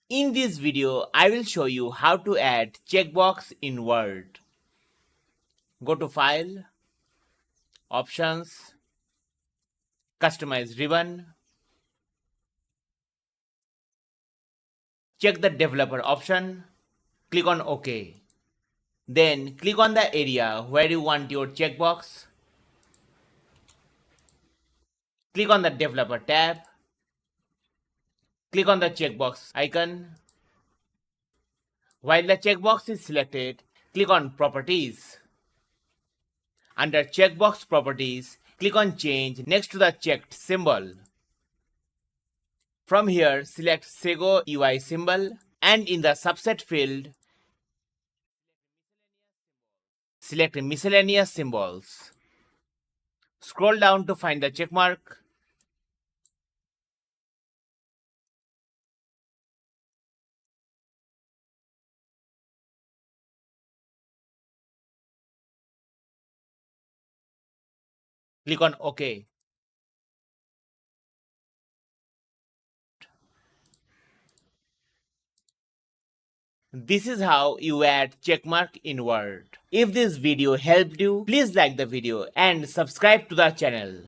In this video, I will show you how to add checkbox in Word. Go to File, Options, Customize ribbon. Check the developer option. Click on OK. Then click on the area where you want your checkbox. Click on the developer tab. Click on the checkbox icon. While the checkbox is selected, click on Properties. Under Checkbox Properties, click on Change next to the checked symbol. From here, select Sego UI symbol and in the subset field, select Miscellaneous Symbols. Scroll down to find the checkmark. Click on OK. This is how you add checkmark in Word. If this video helped you, please like the video and subscribe to the channel.